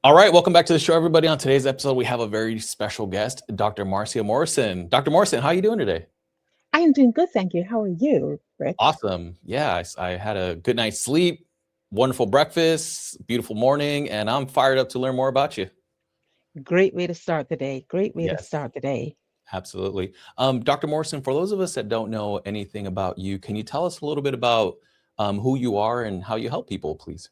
All right, welcome back to the show, everybody. On today's episode, we have a very special guest, Dr. Marcia Morrison. Dr. Morrison, how are you doing today? I am doing good, thank you. How are you, Rick? Awesome. Yeah, I had a good night's sleep, wonderful breakfast, beautiful morning, and I'm fired up to learn more about you. Great way to start the day. Great way to Yes, start the day. absolutely. Dr. Morrison, for those of us that don't know anything about you, can you tell us a little bit about who you are and how you help people, please?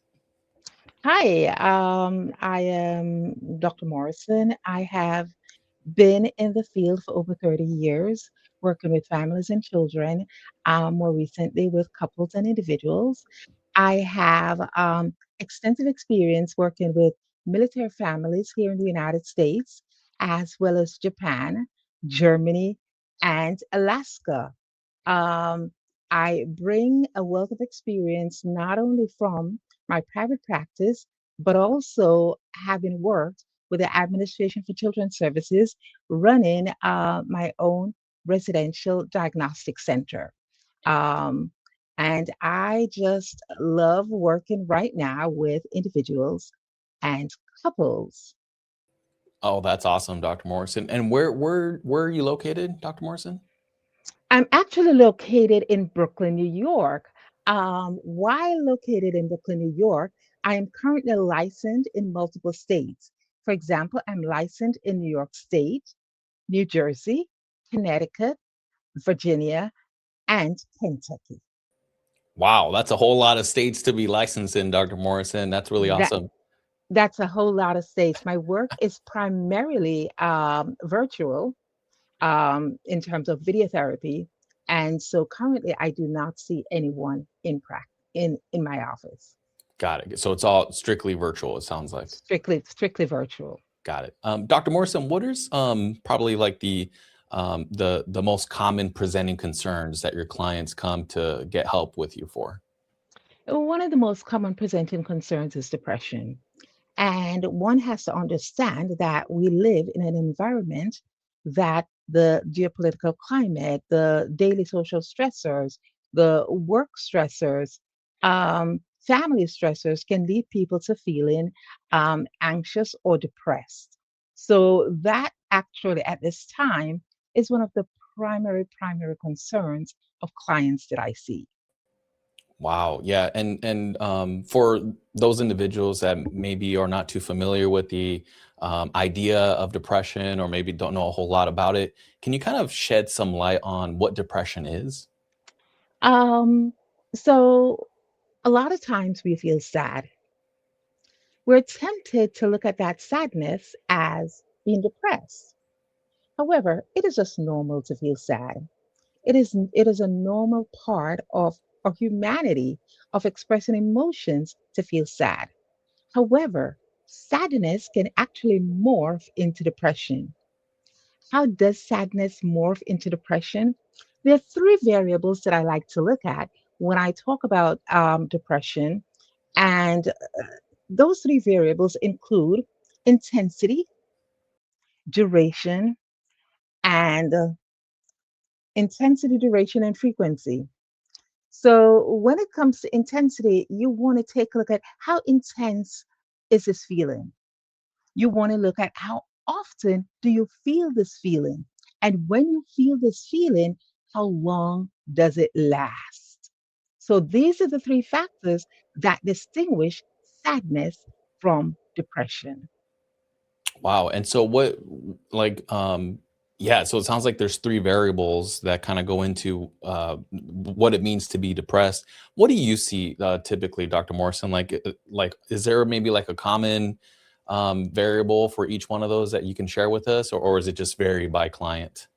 Hi, I am Dr. Morrison. I have been in the field for over 30 years, working with families and children, more recently with couples and individuals. I have extensive experience working with military families here in the United States, as well as Japan, Germany, and Alaska. Um, I bring a wealth of experience not only from my private practice, but also having worked with the Administration for Children's Services, running my own residential diagnostic center. Um, and I just love working right now with individuals and couples. Oh, that's awesome, Dr. Morrison. And where are you located, Dr. Morrison? I'm actually located in Brooklyn, New York. While located in Brooklyn, New York, I am currently licensed in multiple states. For example, I'm licensed in New York State, New Jersey, Connecticut, Virginia, and Kentucky. Wow, that's a whole lot of states to be licensed in, Dr. Morrison. That's really That awesome. that's a whole lot of states. My work is primarily virtual in terms of video therapy, and so currently I do not see anyone in practice in my office. Got it. So it's all strictly virtual, it sounds like. Strictly virtual. Got it. Dr. Morrison, what is probably like the most common presenting concerns that your clients come to get help with you for? One of the most common presenting concerns is depression. And one has to understand that we live in an environment that the geopolitical climate, the daily social stressors, the work stressors, family stressors can lead people to feeling anxious or depressed. So, that actually at this time is one of the primary concerns of clients that I see. Wow. Yeah. And for those individuals that maybe are not too familiar with the idea of depression or maybe don't know a whole lot about it, can you kind of shed some light on what depression is? Um, so, a lot of times we feel sad. We're tempted to look at that sadness as being depressed. However, it is just normal to feel sad. It is a normal part of our humanity of expressing emotions to feel sad. However, sadness can actually morph into depression. How does sadness morph into depression? There are three variables that I like to look at when I talk about depression, and those three variables include intensity, duration, and frequency. So when it comes to intensity, you want to take a look at how intense is this feeling. You want to look at how often do you feel this feeling? And when you feel this feeling, how long does it last? So these are the three factors that distinguish sadness from depression. Wow. And so like, yeah, so it sounds like there's three variables that kind of go into what it means to be depressed. What do you see typically, Dr. Morrison? Like, is there maybe like a common variable for each one of those that you can share with us, or is it just vary by client?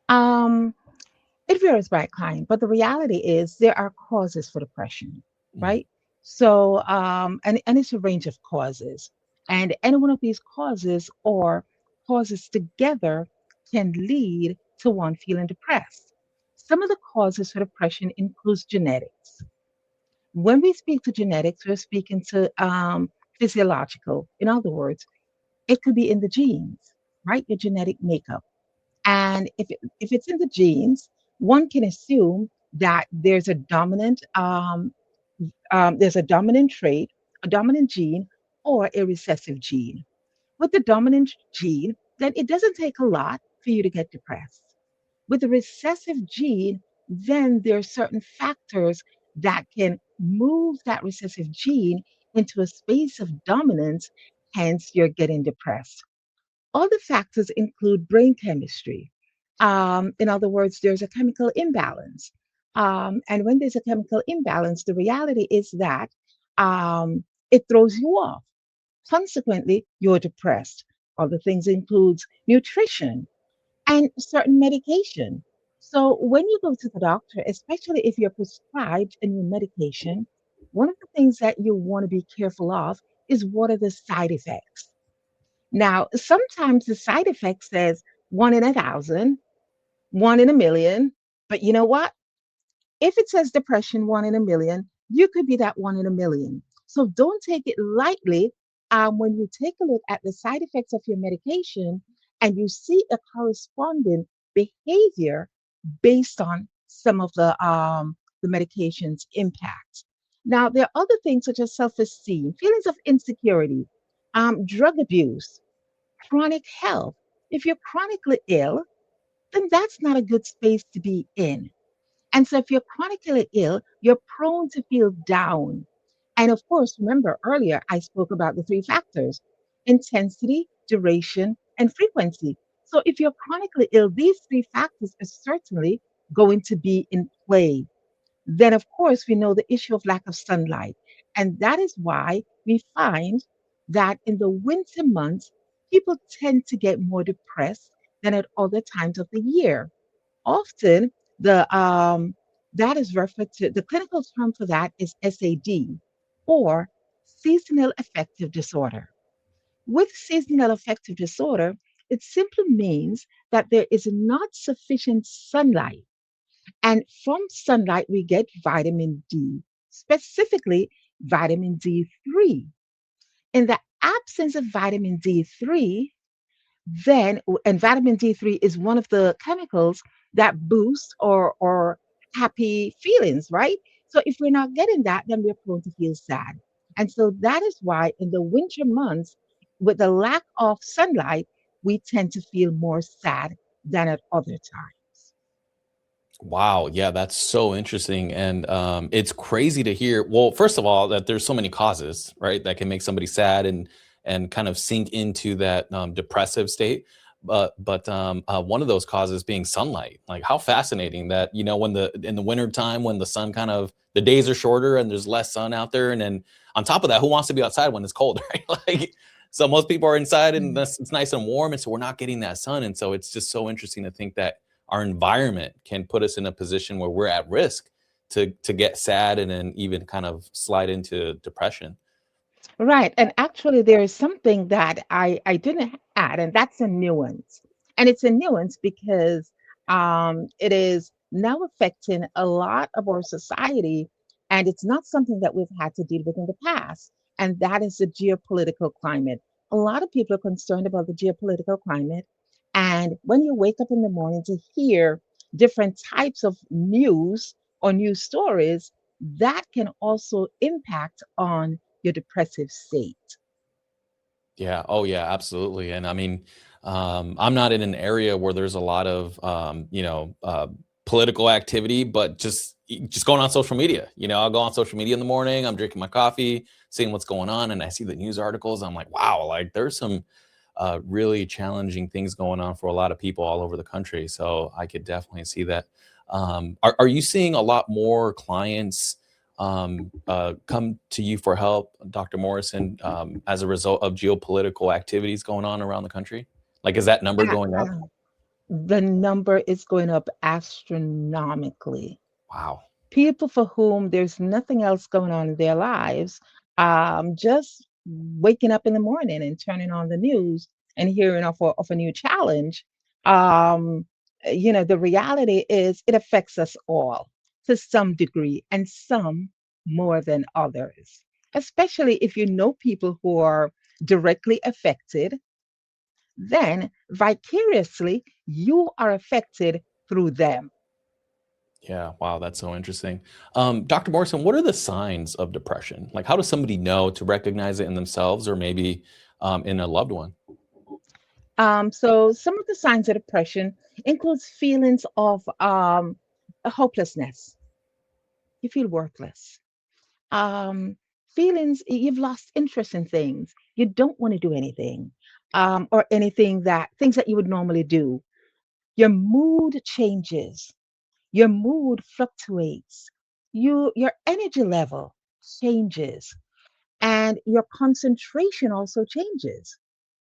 Um, it varies by client, but the reality is there are causes for depression, Mhm. right? So, and it's a range of causes, and any one of these causes or causes together can lead to one feeling depressed. Some of the causes for depression includes genetics. When we speak to genetics, we're speaking to physiological. In other words, it could be in the genes, right? Your genetic makeup. And if it's in the genes, one can assume that there's a dominant trait, a dominant gene or a recessive gene. With the dominant gene, then it doesn't take a lot for you to get depressed. With the recessive gene, then there are certain factors that can move that recessive gene into a space of dominance, hence, you're getting depressed. Other factors include brain chemistry. In other words, there's a chemical imbalance. And when there's a chemical imbalance, the reality is that it throws you off. Consequently, you're depressed. Other things includes nutrition and certain medication. So when you go to the doctor, especially if you're prescribed a new medication, one of the things that you want to be careful of is what are the side effects. Now, sometimes the side effect says 1 in 1,000, 1 in 1,000,000, but you know what? If it says depression 1 in 1,000,000, you could be that 1 in 1,000,000. So don't take it lightly when you take a look at the side effects of your medication and you see a corresponding behavior based on some of the medication's impact. Now, there are other things such as self esteem, feelings of insecurity, drug abuse, chronic health. If you're chronically ill, then that's not a good space to be in. And so if you're chronically ill, you're prone to feel down. And of course, remember earlier I spoke about the three factors: intensity, duration, and frequency. So if you're chronically ill, these three factors are certainly going to be in play. Then, of course, we know the issue of lack of sunlight. And that is why we find that in the winter months, people tend to get more depressed than at other times of the year. Often, the that is referred to, the clinical term for that is SAD, or seasonal affective disorder. With seasonal affective disorder, it simply means that there is not sufficient sunlight, and from sunlight, we get vitamin D, specifically vitamin D3. In the absence of vitamin D3, then, and vitamin D3 is one of the chemicals that boost or happy feelings, right? So if we're not getting that, then we're prone to feel sad. And so that is why in the winter months, with the lack of sunlight, we tend to feel more sad than at other times. Wow, yeah, that's so interesting, and, it's crazy to hear well, first of all, that there's so many causes, right, that can make somebody sad and kind of sink into that, depressive state, but one of those causes being sunlight, like, how fascinating that, when the in the winter time when the sun kind of the days are shorter and there's less sun out there, and then on top of that, who wants to be outside when it's cold, right? Like, so most people are inside and Mm. it's nice and warm, and so we're not getting that sun, and so it's just so interesting to think that our environment can put us in a position where we're at risk to get sad and then even kind of slide into depression. Right. And actually, there is something that I didn't add, and that's a nuance. And it's a nuance because it is now affecting a lot of our society, and it's not something that we've had to deal with in the past. And that is the geopolitical climate. A lot of people are concerned about the geopolitical climate. And when you wake up in the morning to hear different types of news or news stories, that can also impact on your depressive state. Yeah. Oh, yeah. Absolutely. And I mean, I'm not in an area where there's a lot of, political activity, but just going on social media. I'll go on social media in the morning. I'm drinking my coffee, seeing what's going on, and I see the news articles. I'm like, wow, like there's some really challenging things going on for a lot of people all over the country. So I could definitely see that. Are you seeing a lot more clients come to you for help, Dr. Morrison, as a result of geopolitical activities going on around the country? Like, is that number Uh, going up? uh, the number is going up astronomically. Wow. People for whom there's nothing else going on in their lives, just waking up in the morning and turning on the news and hearing of a new challenge. Um, the reality is it affects us all to some degree, and some more than others, especially if you know people who are directly affected, then vicariously you are affected through them. Yeah, wow, that's so interesting. Dr. Morrison, what are the signs of depression? Like, how does somebody know to recognize it in themselves or maybe in a loved one? So some of the signs of depression includes feelings of hopelessness. You feel worthless. Um, Feelings you've lost interest in things. You don't want to do anything, or anything that things that you would normally do. Your mood changes. Your mood fluctuates. Your energy level changes, and your concentration also changes.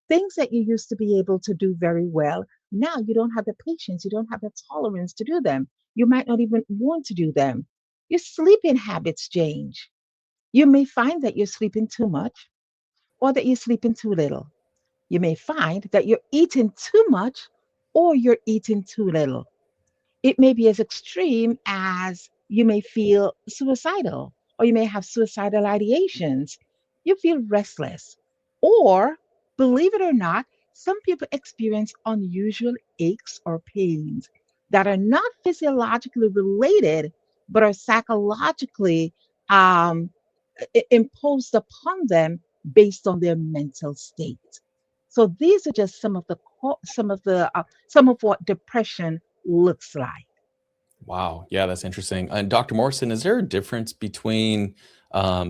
Things that you used to be able to do very well, now you don't have the patience, you don't have the tolerance to do them. You might not even want to do them. Your sleeping habits change. You may find that you're sleeping too much or that you're sleeping too little. You may find that you're eating too much or you're eating too little. It may be as extreme as you may feel suicidal, or you may have suicidal ideations. You feel restless. Or, believe it or not, some people experience unusual aches or pains that are not physiologically related, but are psychologically um, imposed upon them based on their mental state. So these are just some of what depression looks like. Wow, yeah, that's interesting. And Dr. Morrison, is there a difference between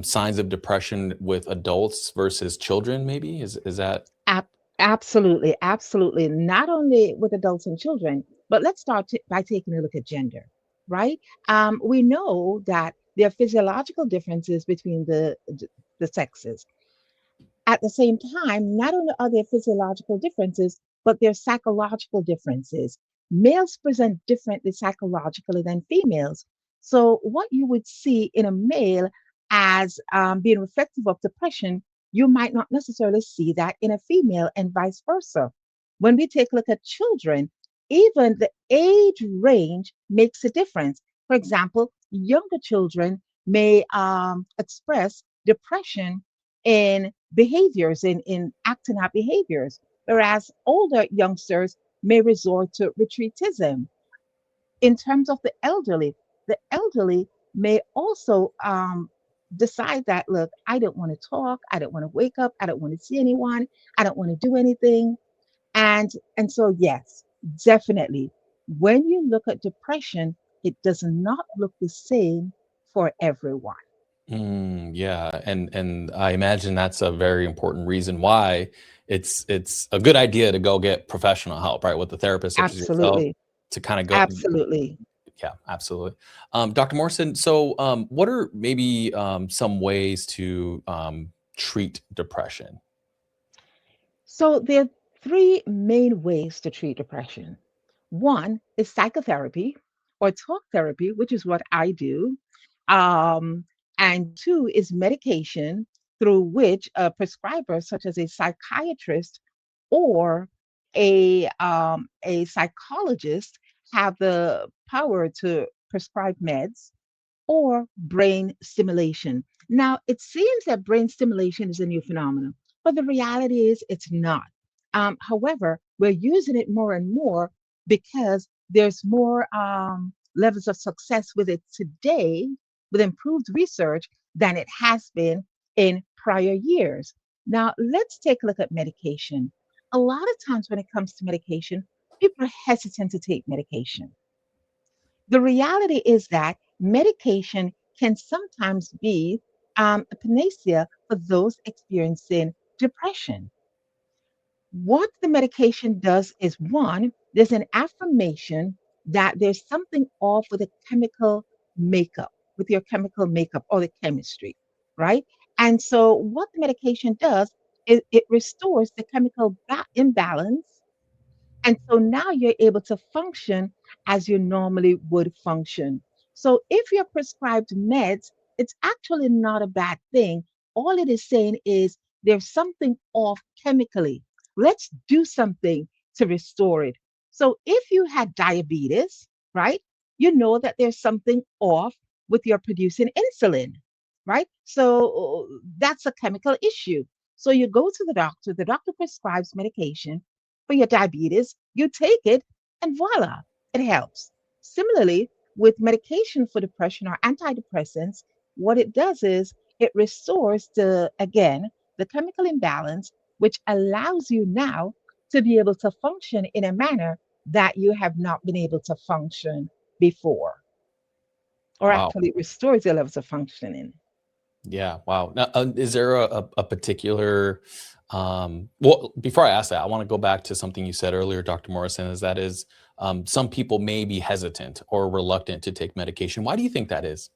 signs of depression with adults versus children? Maybe is that Ab- Absolutely, absolutely. Not only with adults and children, but let's start by taking a look at gender, right? We know that there are physiological differences between the sexes. At the same time, not only are there physiological differences, but there are psychological differences. Males present differently psychologically than females. So, what you would see in a male as being reflective of depression, you might not necessarily see that in a female, and vice versa. When we take a look at children, even the age range makes a difference. For example, younger children may express depression in behaviors, in acting out behaviors, whereas older youngsters may resort to retreatism. In terms of the elderly may also decide that, look, I don't want to talk, I don't want to wake up, I don't want to see anyone, I don't want to do anything. And so yes, definitely, when you look at depression, it does not look the same for everyone. Yeah, and I imagine that's a very important reason why it's a good idea to go get professional help, right, with a therapist such as yourself Absolutely. to kind of go. Absolutely. Yeah, absolutely. Dr. Morrison, so what are maybe some ways to treat depression? So there are three main ways to treat depression. One is psychotherapy or talk therapy, which is what I do. Um, and two is medication, through which a prescriber, such as a psychiatrist or a psychologist, have the power to prescribe meds, or brain stimulation. Now, it seems that brain stimulation is a new phenomenon, but the reality is it's not. However, we're using it more and more because there's more levels of success with it today, with improved research, than it has been in prior years. Now, let's take a look at medication. A lot of times when it comes to medication, people are hesitant to take medication. The reality is that medication can sometimes be a panacea for those experiencing depression. What the medication does is, one, there's an affirmation that there's something off with the chemical makeup, with your chemical makeup or the chemistry, right? And so, what the medication does is it restores the chemical imbalance, and so now you're able to function as you normally would function. So if you're prescribed meds, it's actually not a bad thing. All it is saying is there's something off chemically. Let's do something to restore it. So if you had diabetes, right, you know that there's something off with your producing insulin, right? So that's a chemical issue. So you go to the doctor prescribes medication for your diabetes, you take it, and voila, it helps. Similarly, with medication for depression or antidepressants, what it does is it restores again, the chemical imbalance, which allows you now to be able to function in a manner that you have not been able to function before, or Wow. actually restores your levels of functioning. Yeah, wow. Now, is there a particular well, before I ask that, I want to go back to something you said earlier, Dr. Morrison, is that is some people may be hesitant or reluctant to take medication. Why do you think that is?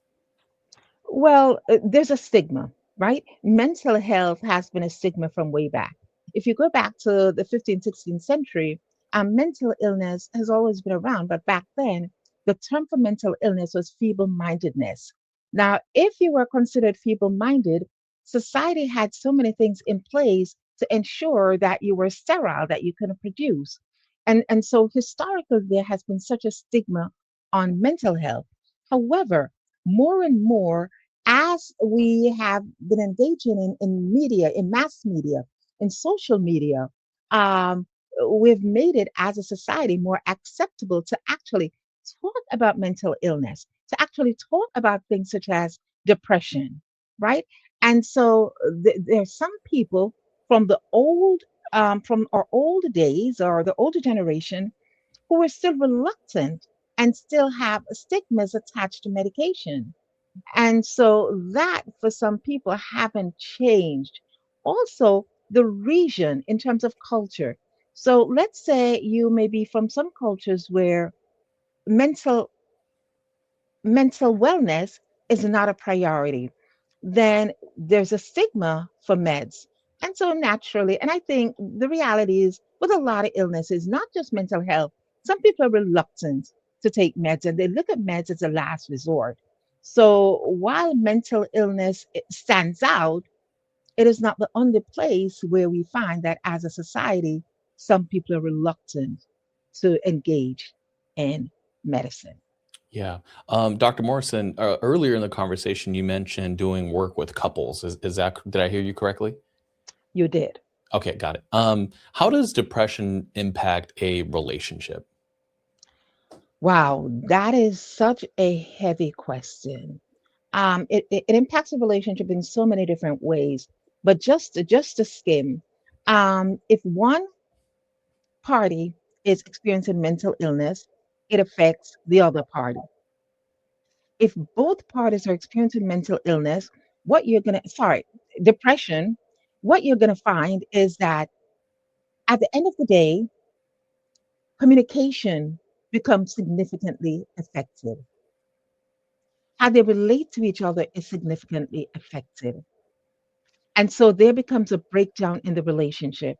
Well, there's a stigma, right? Mental health has been a stigma from way back. If you go back to the 15th, 16th century, mental illness has always been around, but back then, the term for mental illness was feeble mindedness. Now, if you were considered feeble minded, society had so many things in place to ensure that you were sterile, that you couldn't produce. And so historically, there has been such a stigma on mental health. However, more and more as we have been engaging in media, in mass media, in social media, um, we've made it as a society more acceptable to actually talk about mental illness, to actually talk about things such as depression, right? And so there's some people from the old, from our old days or the older generation who are still reluctant and still have stigmas attached to medication, and so that for some people haven't changed. Also, the region in terms of culture. So let's say you may be from some cultures where mental mental wellness is not a priority. Then there's a stigma for meds. And so naturally, and I think the reality is with a lot of illnesses, not just mental health, some people are reluctant to take meds and they look at meds as a last resort. So while mental illness stands out, it is not the only place where we find that as a society, some people are reluctant to engage in medicine. Yeah. Dr. Morrison, earlier in the conversation, you mentioned doing work with couples. Is that, did I hear you correctly? You did. Okay, got it. How does depression impact a relationship? Wow, that is such a heavy question. It impacts a relationship in so many different ways, but just to skim, if one party is experiencing mental illness, it affects the other party. If both parties are experiencing mental illness, depression, what you're gonna find is that at the end of the day, communication becomes significantly effective. How they relate to each other is significantly affected. And so there becomes a breakdown in the relationship,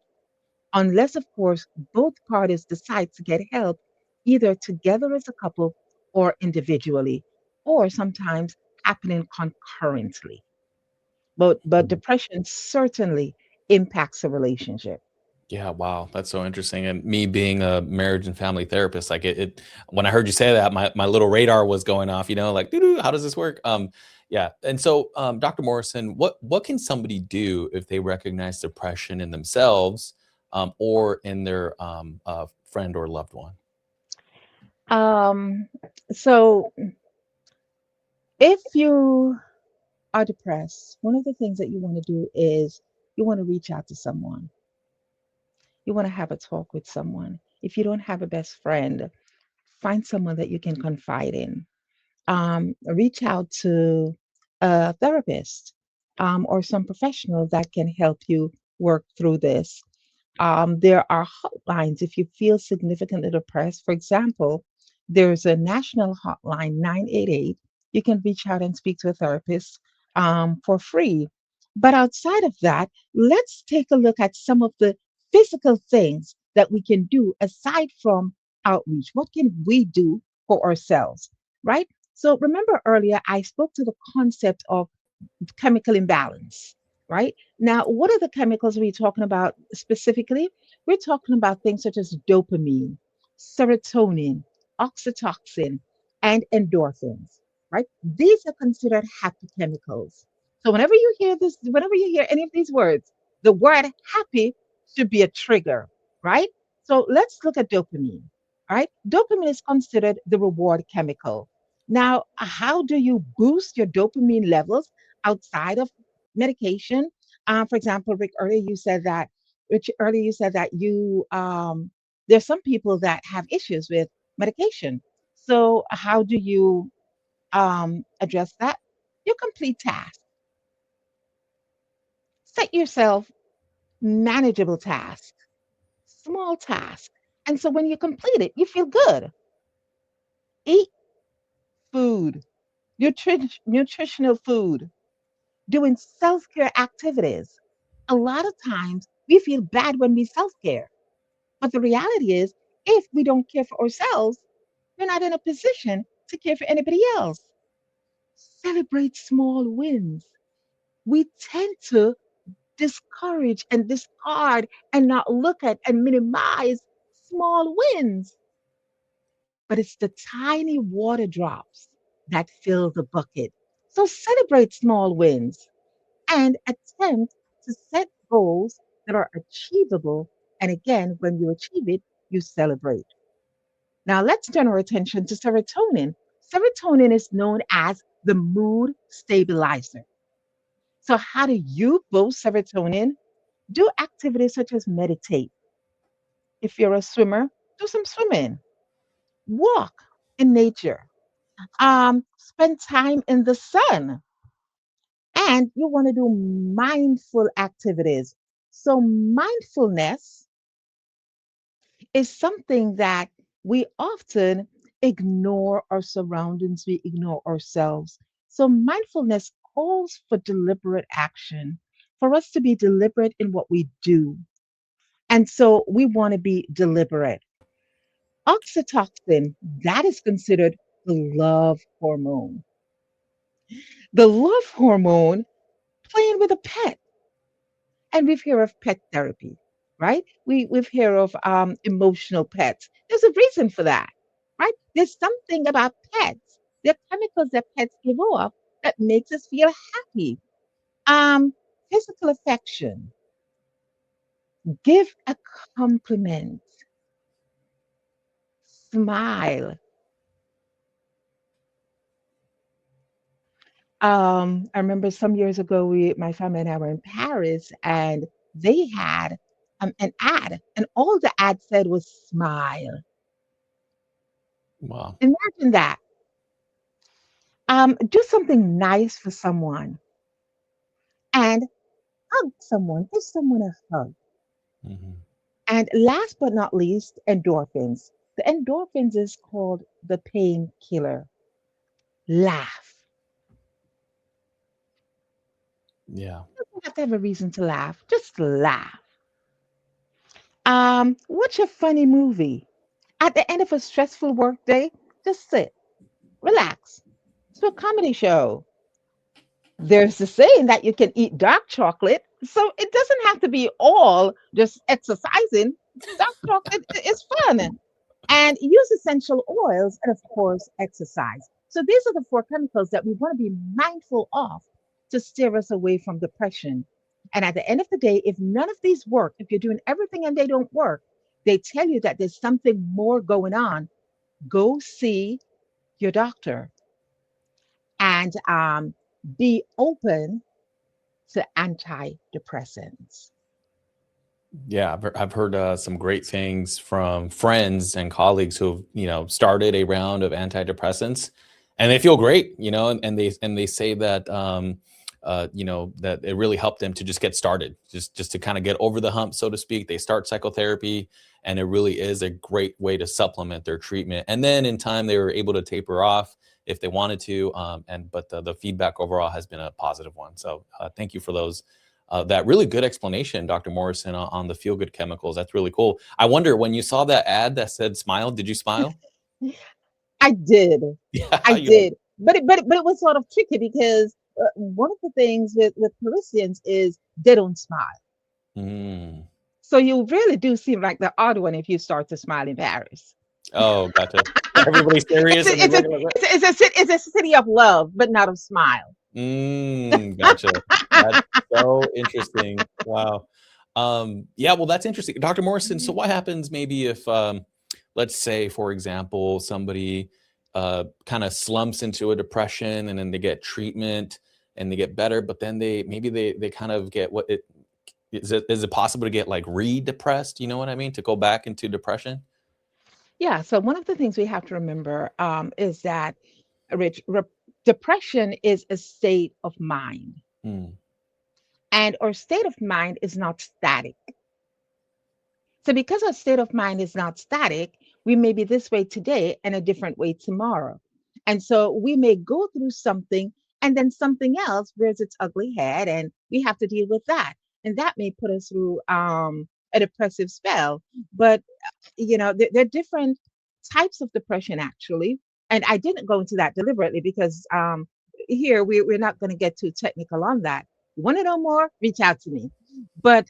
unless, of course, both parties decide to get help either together as a couple or individually, or sometimes happening concurrently. But depression certainly impacts a relationship. Yeah, wow, that's so interesting. And me being a marriage and family therapist, like it when I heard you say that, my little radar was going off, like, doo-doo, how does this work? Yeah. And so, Dr. Morrison, what can somebody do if they recognize depression in themselves, or in their friend or loved one? Um, so if you are depressed, one of the things that you want to do is you want to reach out to someone. You want to have a talk with someone. If you don't have a best friend, find someone that you can confide in. Reach out to a therapist, or some professional that can help you work through this. There are hotlines if you feel significantly depressed. For example, there's a national hotline, 988. You can reach out and speak to a therapist for free. But outside of that, let's take a look at some of the physical things that we can do aside from outreach. What can we do for ourselves, right? So remember earlier, I spoke to the concept of chemical imbalance, right? Now, what are the chemicals we're talking about specifically? We're talking about things such as dopamine, serotonin, oxytocin, and endorphins, right? These are considered happy chemicals. So whenever you hear any of these words, the word happy should be a trigger, right? So let's look at dopamine. All right. Dopamine is considered the reward chemical. Now, how do you boost your dopamine levels outside of medication? For example, Rich, earlier you said that there's some people that have issues with medication. So, how do you address that? Your complete task. Set yourself manageable tasks, small tasks. And so when you complete it, you feel good. Eat food, nutritional food, doing self care activities. A lot of times we feel bad when we self care. But the reality is, if we don't care for ourselves, we're not in a position to care for anybody else. Celebrate small wins. We tend to discourage and discard and not look at and minimize small wins. But it's the tiny water drops that fill the bucket. So celebrate small wins and attempt to set goals that are achievable. And again, when you achieve it, you celebrate. Now, let's turn our attention to serotonin. Serotonin is known as the mood stabilizer. So, how do you boost serotonin? Do activities such as meditate. If you're a swimmer, do some swimming, walk in nature, spend time in the sun, and you want to do mindful activities. So, mindfulness is something that we often ignore our surroundings, we ignore ourselves. So, mindfulness calls for deliberate action, for us to be deliberate in what we do. And so, we want to be deliberate. Oxytocin, that is considered the love hormone. The love hormone playing with a pet. And we've heard of pet therapy, right? We've heard of emotional pets. There's a reason for that, right? There's something about pets. There are chemicals that pets give off that makes us feel happy. Um, Physical affection. Give a compliment. Smile. I remember some years ago, my family and I were in Paris, and they had an ad, and all the ad said was "smile." Wow. Imagine that. Do something nice for someone and hug someone. Give someone a hug. Mhm. And last but not least, endorphins. The endorphins is called the painkiller. Laugh. Yeah. You don't have to have a reason to laugh. Just laugh. Watch a funny movie. At the end of a stressful work day, just sit, relax. It's a comedy show. There's the saying that you can eat dark chocolate, so it doesn't have to be all just exercising. Dark chocolate is fun. And use essential oils and, of course, exercise. So these are the four chemicals that we want to be mindful of to steer us away from depression. And at the end of the day, if none of these work, if you're doing everything and they don't work, they tell you that there's something more going on. Go see your doctor and be open to antidepressants. Yeah, I've heard some great things from friends and colleagues who've started a round of antidepressants, and they feel great, and they say that that it really helped them to just get started, just to kind of get over the hump, so to speak. They start psychotherapy, and it really is a great way to supplement their treatment. And then in time, they were able to taper off if they wanted to, and but the feedback overall has been a positive one. So thank you for those that really good explanation, Dr. Morrison, on the feel good chemicals. That's really cool. I wonder, when you saw that ad that said smile, did you smile? I did. Yeah, I you're like, did. But it was sort of tricky because one of the things with Parisians is they don't smile. mm. So you really do seem like the odd one if you start to smile in Paris. Oh, gotcha. Everybody's It's serious a, and they're it's a, looking like that. it's a city of love, but not of smile. Gotcha. That's so interesting. Wow. Yeah, well, that's interesting. Dr. Morrison, so what happens maybe if, let's say, for example, somebody kind of slumps into a depression, and then they get treatment and they get better, but then they kind of get what it is it possible to get like re-depressed? You know what I mean? To go back into depression? Yeah. So one of the things we have to remember is that Rich, depression is a state of mind, Mm, and our state of mind is not static. So, because our state of mind is not static, we may be this way today and a different way tomorrow. And so, we may go through something and then something else rears its ugly head, and we have to deal with that. And that may put us through a depressive spell. But there are different types of depression actually, and I didn't go into that deliberately because here we're not going to get too technical on that. You want to know more, reach out to me. But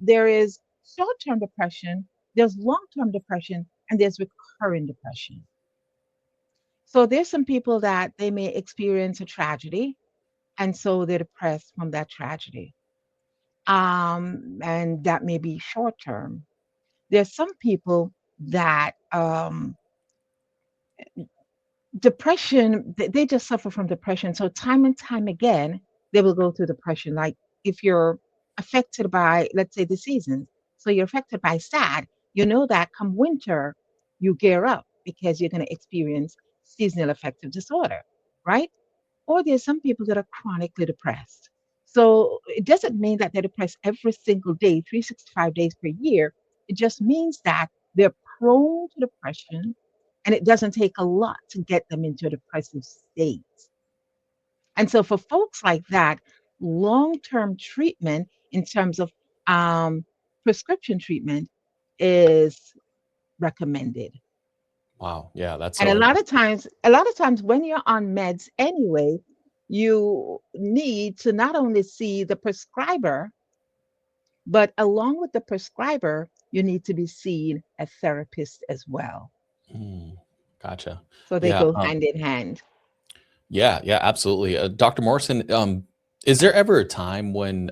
there is short-term depression, there's long-term depression, and there's recurring depression. So there's some people that they may experience a tragedy, and so they're depressed from that tragedy, and that may be short-term. There's some people that depression, they just suffer from depression. So time and time again, they will go through depression. Like if you're affected by, let's say, the seasons, so you're affected by sad, you know that come winter, you gear up because you're going to experience seasonal affective disorder, right? Or there's some people that are chronically depressed. So it doesn't mean that they're depressed every single day, 365 days per year. It just means that they're prone to depression, and it doesn't take a lot to get them into a depressive state. And so for folks like that, long-term treatment in terms of um, prescription treatment is recommended. wow. Yeah, that's And so a lot of times when you're on meds anyway, you need to not only see the prescriber, but along with the prescriber, you need to be seeing a therapist as well. mm, gotcha. So they Yeah, go hand in hand. yeah, yeah, absolutely. Dr. Morrison, is there ever a time when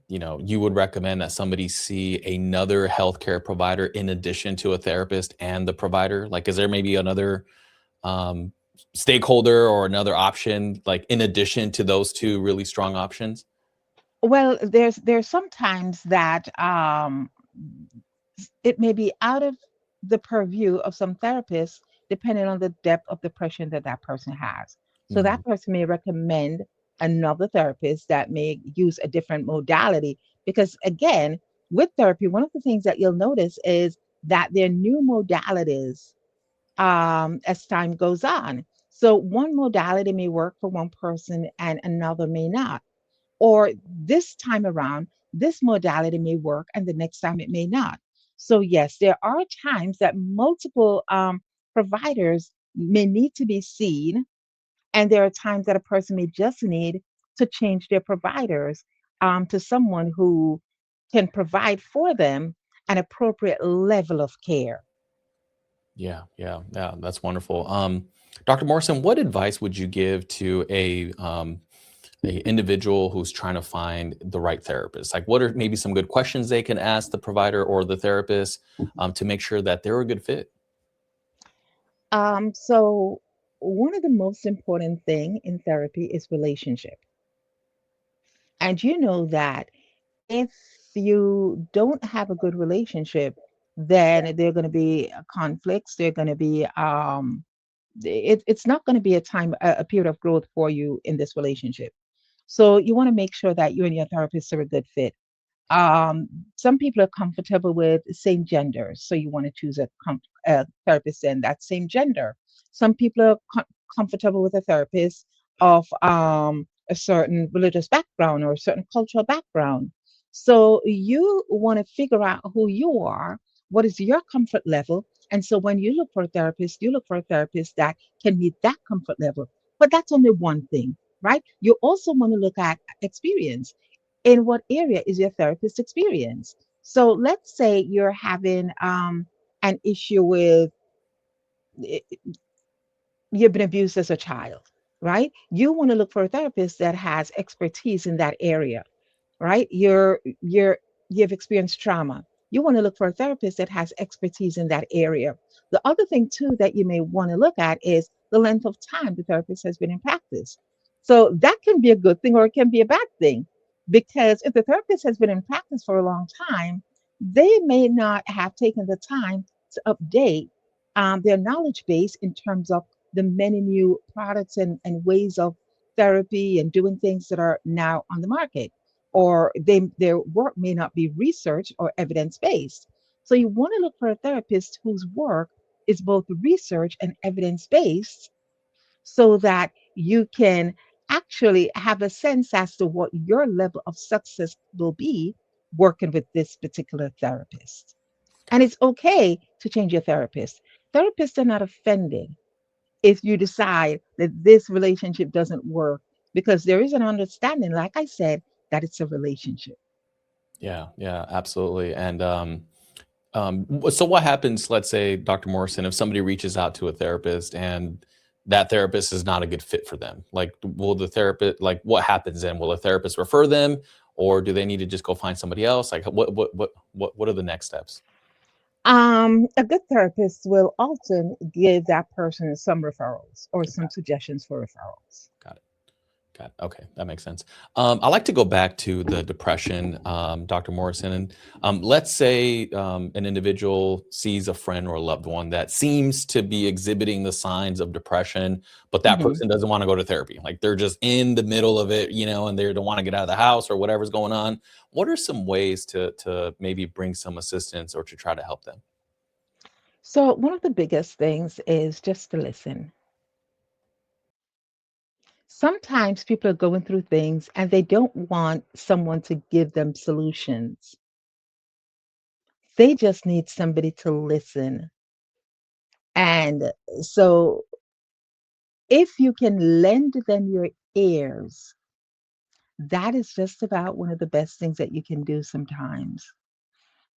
you would recommend that somebody see another healthcare provider in addition to a therapist and the provider? Like, is there maybe another um, stakeholder or another option, like in addition to those two really strong options? Well, there's sometimes that it may be out of the purview of some therapists, depending on the depth of depression that that person has. So Mm, that person may recommend another therapist that may use a different modality. Because again, with therapy, one of the things that you'll notice is that there are new modalities as time goes on. So one modality may work for one person and another may not. Or this time around, this modality may work and the next time it may not. So, yes, there are times that multiple providers may need to be seen, and there are times that a person may just need to change their providers to someone who can provide for them an appropriate level of care. yeah, yeah, yeah. That's wonderful. Dr. Morrison, what advice would you give to a individual who's trying to find the right therapist? Like, what are maybe some good questions they can ask the provider or the therapist to make sure that they're a good fit? So, one of the most important thing in therapy is relationship. And you know that if you don't have a good relationship, then there are going to be conflicts. There are going to be it's not going to be a period of growth for you in this relationship. So you want to make sure that you and your therapist are a good fit. Um, some people are comfortable with same gender, so you want to choose a therapist in that same gender. Some people are comfortable with a therapist of a certain religious background or a certain cultural background. So you want to figure out who you are, what is your comfort level, and so when you look for a therapist, you look for a therapist that can meet that comfort level. But that's only one thing, right? You also want to look at experience. In what area is your therapist experience? So let's say you're having an issue with you've been abused as a child, right? You want to look for a therapist that has expertise in that area, right? You've experienced trauma. you want to look for a therapist that has expertise in that area. The other thing, too, that you may want to look at is the length of time the therapist has been in practice. So that can be a good thing or it can be a bad thing, because if the therapist has been in practice for a long time, they may not have taken the time to update their knowledge base in terms of the many new products and ways of therapy and doing things that are now on the market, or their work may not be research or evidence based. So you want to look for a therapist whose work is both research and evidence based, so that you can actually have a sense as to what your level of success will be working with this particular therapist. And it's okay to change your therapist. Therapists are not offended if you decide that this relationship doesn't work, because there is an understanding, like I said, that it's a relationship. Yeah, yeah, absolutely. And so what happens, let's say, Dr. Morrison, if somebody reaches out to a therapist and that therapist is not a good fit for them? Like, will the therapist, like, what happens then? Will a therapist refer them, or do they need to just go find somebody else? Like, what are the next steps? A good therapist will often give that person some referrals or Okay, some suggestions for referrals. got it. Got it. Okay, that makes sense. I like to go back to the depression, Dr. Morrison, and let's say an individual sees a friend or a loved one that seems to be exhibiting the signs of depression, but that Mhm. person doesn't want to go to therapy. Like they're just in the middle of it, and they don't want to get out of the house or whatever's going on. What are some ways to maybe bring some assistance or to try to help them? So, one of the biggest things is just to listen. Sometimes people are going through things and they don't want someone to give them solutions. They just need somebody to listen. And so, if you can lend them your ears, that is just about one of the best things that you can do sometimes.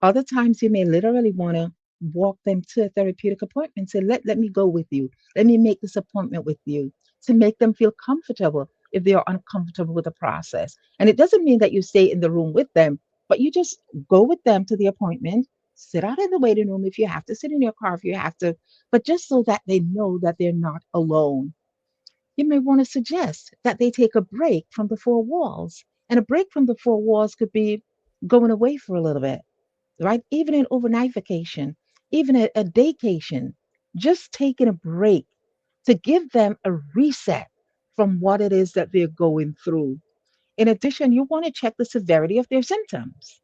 Other times, you may literally want to walk them to a therapeutic appointment. Say, let me go with you. Let me make this appointment with you, to make them feel comfortable if they are uncomfortable with the process. And it doesn't mean that you stay in the room with them, but you just go with them to the appointment, sit out in the waiting room if you have to, sit in your car if you have to, but just so that they know that they're not alone. You may want to suggest that they take a break from the four walls. And a break from the four walls could be going away for a little bit, right? Even an overnight vacation, even a daycation, just taking a break to give them a reset from what it is that they're going through. In addition, you want to check the severity of their symptoms,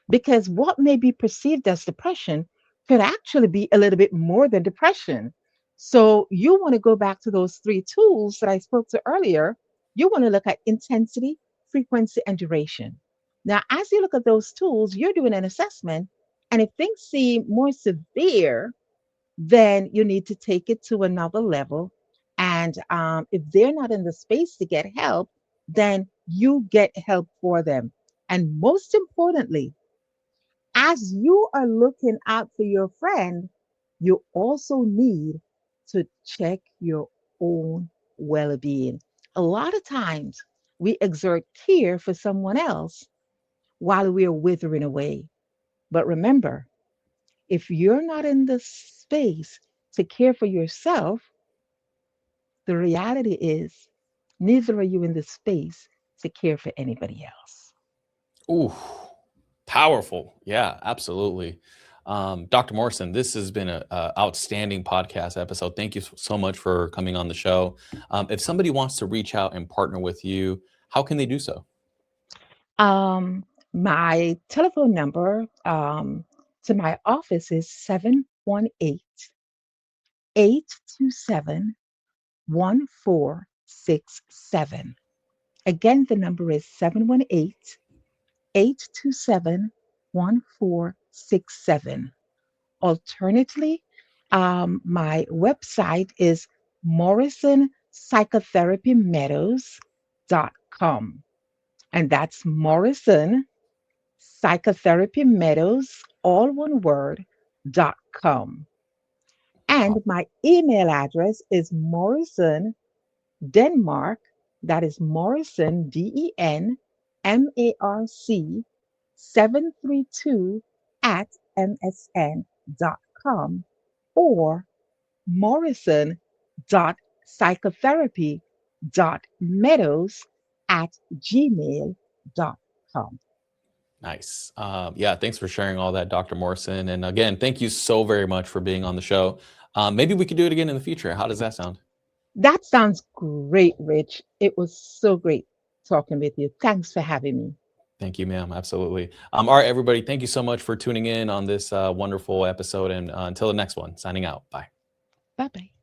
because what may be perceived as depression could actually be a little bit more than depression. So you want to go back to those three tools that I spoke to earlier. You want to look at intensity, frequency, and duration. Now, as you look at those tools, you're doing an assessment. And if things seem more severe, then you need to take it to another level. And if they're not in the space to get help, then you get help for them. And most importantly, as you are looking out for your friend, you also need to check your own well being. A lot of times we exert care for someone else while we are withering away. But remember, if you're not in the space to care for yourself, the reality is neither are you in the space to care for anybody else. Ooh, powerful. Yeah, absolutely. Dr. Morrison, this has been a outstanding podcast episode. Thank you so much for coming on the show. If somebody wants to reach out and partner with you, how can they do so? Um, my telephone number to my office is 718-827-1467. Again, the number is 718-827-1467. Alternatively, my website is morrisonpsychotherapymeadows.com. And that's Morrison Psychotherapy Meadows, all one word, .com. Wow. And my email address is Morrison Denmark, that is Morrison, DENMARC, 732 msn.com or morrison.psychotherapy.meadows@gmail.com. Nice. Yeah, thanks for sharing all that, Dr. Morrison. And again, thank you so very much for being on the show. Maybe we could do it again in the future. How does that sound? That sounds great, Rich. It was so great talking with you. Thanks for having me. Thank you, ma'am. Absolutely. All right, everybody. Thank you so much for tuning in on this wonderful episode. And until the next one, signing out. Bye. Bye bye.